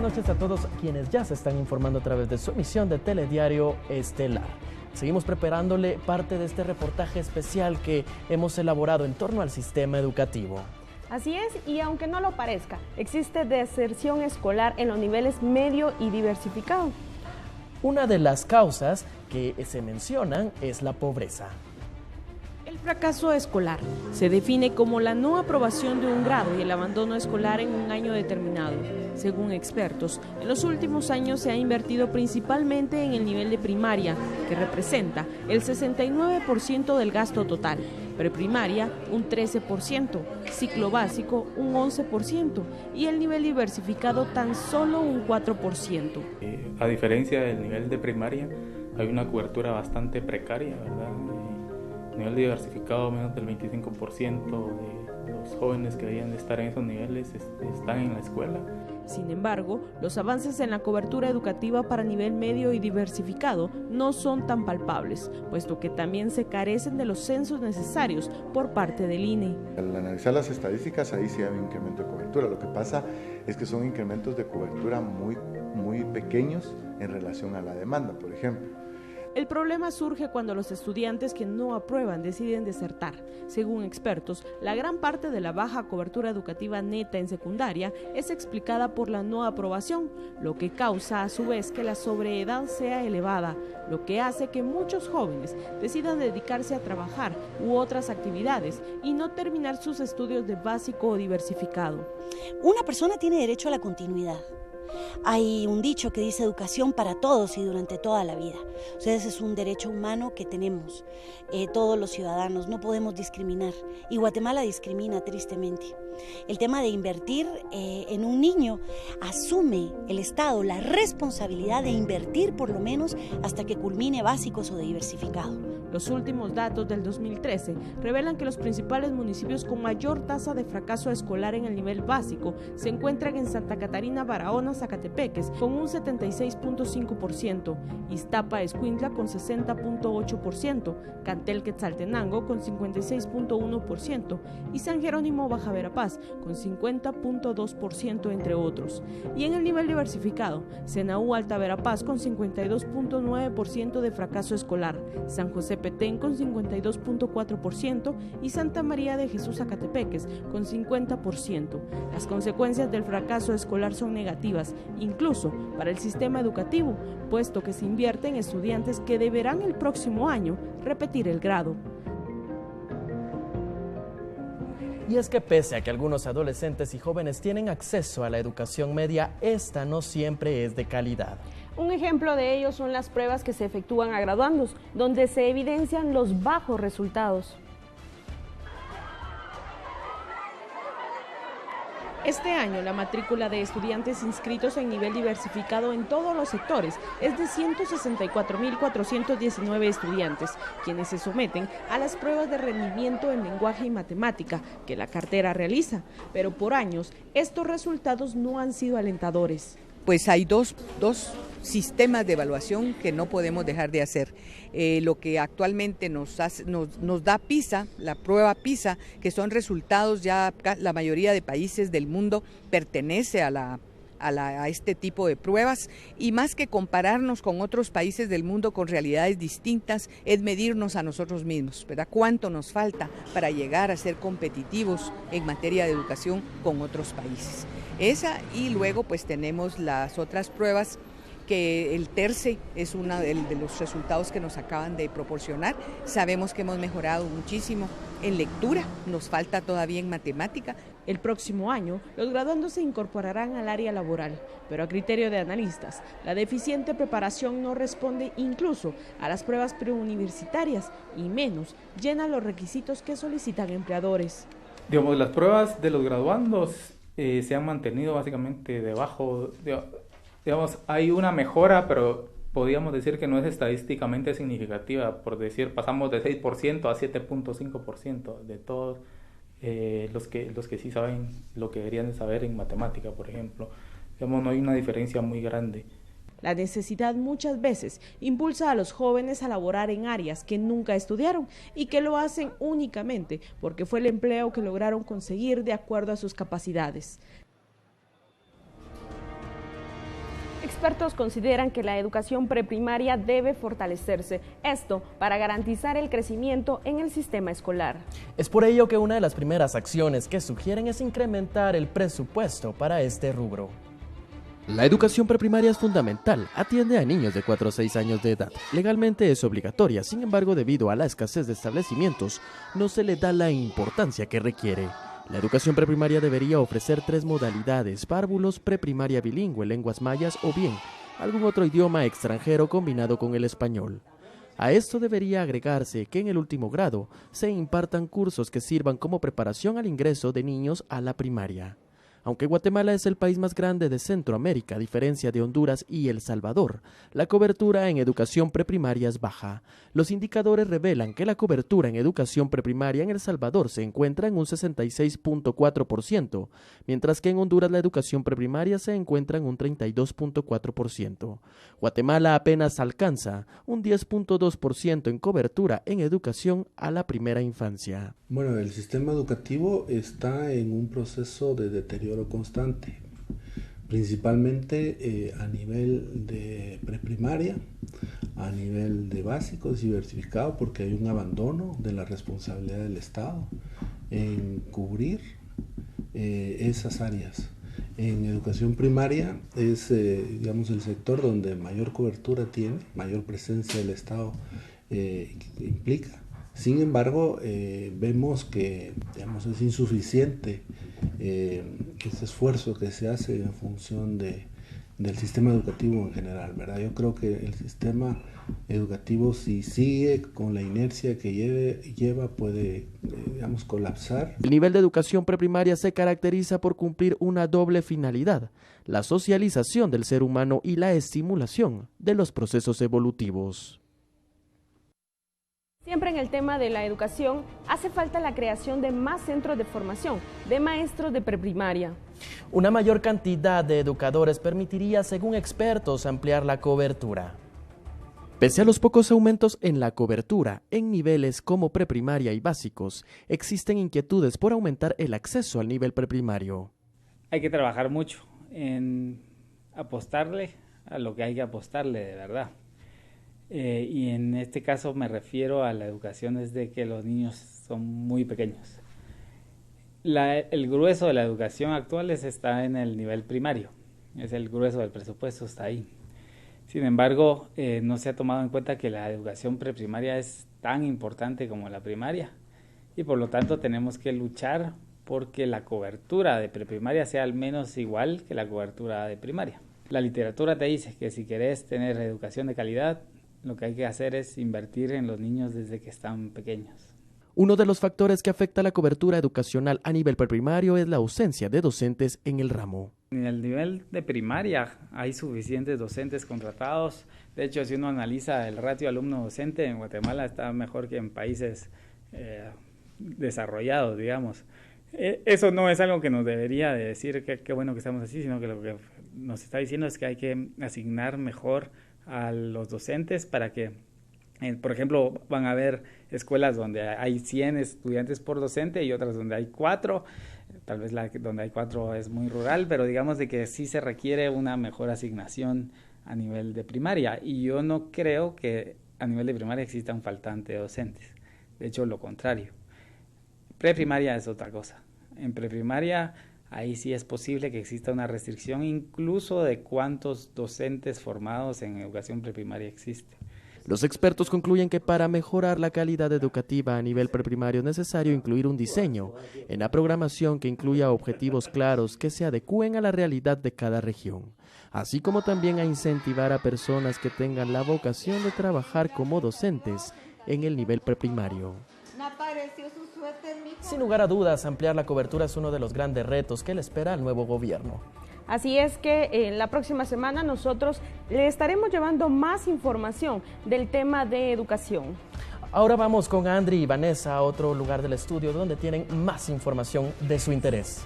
noches a todos quienes ya se están informando a través de su emisión de Telediario Estelar. Seguimos preparándole parte de este reportaje especial que hemos elaborado en torno al sistema educativo. Así es, y aunque no lo parezca, existe deserción escolar en los niveles medio y diversificado. Una de las causas que se mencionan es la pobreza. El fracaso escolar se define como la no aprobación de un grado y el abandono escolar en un año determinado. Según expertos, en los últimos años se ha invertido principalmente en el nivel de primaria, que representa el 69% del gasto total, preprimaria un 13%, ciclo básico un 11% y el nivel diversificado tan solo un 4%. A diferencia del nivel de primaria, hay una cobertura bastante precaria, ¿verdad? Nivel diversificado, menos del 25% de los jóvenes que deberían de estar en esos niveles están en la escuela. Sin embargo, los avances en la cobertura educativa para nivel medio y diversificado no son tan palpables, puesto que también se carecen de los censos necesarios por parte del INE. Al analizar las estadísticas, ahí sí hay un incremento de cobertura. Lo que pasa es que son incrementos de cobertura muy pequeños en relación a la demanda, por ejemplo. El problema surge cuando los estudiantes que no aprueban deciden desertar. Según expertos, la gran parte de la baja cobertura educativa neta en secundaria es explicada por la no aprobación, lo que causa a su vez que la sobreedad sea elevada, lo que hace que muchos jóvenes decidan dedicarse a trabajar u otras actividades y no terminar sus estudios de básico o diversificado. Una persona tiene derecho a la continuidad. Hay un dicho que dice educación para todos y durante toda la vida. O sea, ese es un derecho humano que tenemos todos los ciudadanos, no podemos discriminar. Y Guatemala discrimina tristemente. El tema de invertir en un niño, asume el Estado la responsabilidad de invertir por lo menos hasta que culmine básicos o de diversificado. Los últimos datos del 2013 revelan que los principales municipios con mayor tasa de fracaso escolar en el nivel básico se encuentran en Santa Catarina, Barahona, Zacatepeques con un 76.5%, Iztapa, Escuintla con 60.8%, Cantel, Quetzaltenango con 56.1% y San Jerónimo, Baja Verapaz con 50.2%, entre otros. Y en el nivel diversificado, Senaú, Alta Verapaz con 52.9% de fracaso escolar, San José Petén con 52.4% y Santa María de Jesús, Zacatepeques con 50%. Las consecuencias del fracaso escolar son negativas, incluso para el sistema educativo, puesto que se invierte en estudiantes que deberán el próximo año repetir el grado. Y es que pese a que algunos adolescentes y jóvenes tienen acceso a la educación media, esta no siempre es de calidad. Un ejemplo de ello son las pruebas que se efectúan a graduandos, donde se evidencian los bajos resultados. Este año, la matrícula de estudiantes inscritos en nivel diversificado en todos los sectores es de 164.419 estudiantes, quienes se someten a las pruebas de rendimiento en lenguaje y matemática que la cartera realiza, pero por años estos resultados no han sido alentadores. Pues hay dos sistemas de evaluación que no podemos dejar de hacer. Lo que actualmente nos da PISA, la prueba PISA, que son resultados ya la mayoría de países del mundo pertenece a este tipo de pruebas, y más que compararnos con otros países del mundo con realidades distintas, es medirnos a nosotros mismos, ¿verdad? ¿Cuánto nos falta para llegar a ser competitivos en materia de educación con otros países? Esa, y luego pues tenemos las otras pruebas, que el TERCE es uno de los resultados que nos acaban de proporcionar. Sabemos que hemos mejorado muchísimo en lectura, nos falta todavía en matemática. El próximo año, los graduandos se incorporarán al área laboral, pero a criterio de analistas, la deficiente preparación no responde incluso a las pruebas preuniversitarias y menos llena los requisitos que solicitan empleadores. Digamos, las pruebas de los graduandos se han mantenido básicamente debajo, digamos, hay una mejora, pero podríamos decir que no es estadísticamente significativa, por decir, pasamos de 6% a 7.5% de todos los que sí saben lo que deberían de saber en matemática, por ejemplo. Digamos, no hay una diferencia muy grande. La necesidad muchas veces impulsa a los jóvenes a laborar en áreas que nunca estudiaron y que lo hacen únicamente porque fue el empleo que lograron conseguir de acuerdo a sus capacidades. Expertos consideran que la educación preprimaria debe fortalecerse, esto para garantizar el crecimiento en el sistema escolar. Es por ello que una de las primeras acciones que sugieren es incrementar el presupuesto para este rubro. La educación preprimaria es fundamental, atiende a niños de 4 a 6 años de edad. Legalmente es obligatoria, sin embargo, debido a la escasez de establecimientos, no se le da la importancia que requiere. La educación preprimaria debería ofrecer 3 modalidades: párvulos, preprimaria bilingüe, lenguas mayas o bien algún otro idioma extranjero combinado con el español. A esto debería agregarse que en el último grado se impartan cursos que sirvan como preparación al ingreso de niños a la primaria. Aunque Guatemala es el país más grande de Centroamérica, a diferencia de Honduras y El Salvador, la cobertura en educación preprimaria es baja. Los indicadores revelan que la cobertura en educación preprimaria en El Salvador se encuentra en un 66.4%, mientras que en Honduras la educación preprimaria se encuentra en un 32.4%. Guatemala apenas alcanza un 10.2% en cobertura en educación a la primera infancia. Bueno, el sistema educativo está en un proceso de deterioro constante, principalmente a nivel de preprimaria, a nivel de básicos diversificado, porque hay un abandono de la responsabilidad del Estado en cubrir esas áreas. En educación primaria es digamos, el sector donde mayor cobertura tiene, mayor presencia del Estado implica. Sin embargo, vemos que, digamos, es insuficiente ese esfuerzo que se hace en función del sistema educativo en general, ¿verdad? Yo creo que el sistema educativo, si sigue con la inercia que lleva puede, digamos, colapsar. El nivel de educación preprimaria se caracteriza por cumplir una doble finalidad: la socialización del ser humano y la estimulación de los procesos evolutivos. Siempre en el tema de la educación, hace falta la creación de más centros de formación de maestros de preprimaria. Una mayor cantidad de educadores permitiría, según expertos, ampliar la cobertura. Pese a los pocos aumentos en la cobertura en niveles como preprimaria y básicos, existen inquietudes por aumentar el acceso al nivel preprimario. Hay que trabajar mucho en apostarle a lo que hay que apostarle de verdad. Y en este caso me refiero a la educación desde que los niños son muy pequeños. El grueso de la educación actual está en el nivel primario, es el grueso del presupuesto, está ahí. Sin embargo, no se ha tomado en cuenta que la educación preprimaria es tan importante como la primaria y por lo tanto tenemos que luchar porque la cobertura de preprimaria sea al menos igual que la cobertura de primaria. La literatura te dice que si querés tener educación de calidad, lo que hay que hacer es invertir en los niños desde que están pequeños. Uno de los factores que afecta la cobertura educacional a nivel preprimario es la ausencia de docentes en el ramo. En el nivel de primaria hay suficientes docentes contratados. De hecho, si uno analiza el ratio alumno-docente, en Guatemala está mejor que en países desarrollados, digamos. Eso no es algo que nos debería de decir que qué bueno que estamos así, sino que lo que nos está diciendo es que hay que asignar mejor a los docentes para que, por ejemplo, van a haber escuelas donde hay 100 estudiantes por docente y otras donde hay 4, tal vez donde hay 4 es muy rural, pero digamos de que sí se requiere una mejor asignación a nivel de primaria y yo no creo que a nivel de primaria exista un faltante de docentes, de hecho lo contrario. Preprimaria es otra cosa, en preprimaria ahí sí es posible que exista una restricción incluso de cuántos docentes formados en educación preprimaria existe. Los expertos concluyen que para mejorar la calidad educativa a nivel preprimario es necesario incluir un diseño en la programación que incluya objetivos claros que se adecúen a la realidad de cada región, así como también a incentivar a personas que tengan la vocación de trabajar como docentes en el nivel preprimario. Sin lugar a dudas, ampliar la cobertura es uno de los grandes retos que le espera al nuevo gobierno. Así es que en la próxima semana nosotros le estaremos llevando más información del tema de educación. Ahora vamos con Andri y Vanessa a otro lugar del estudio donde tienen más información de su interés.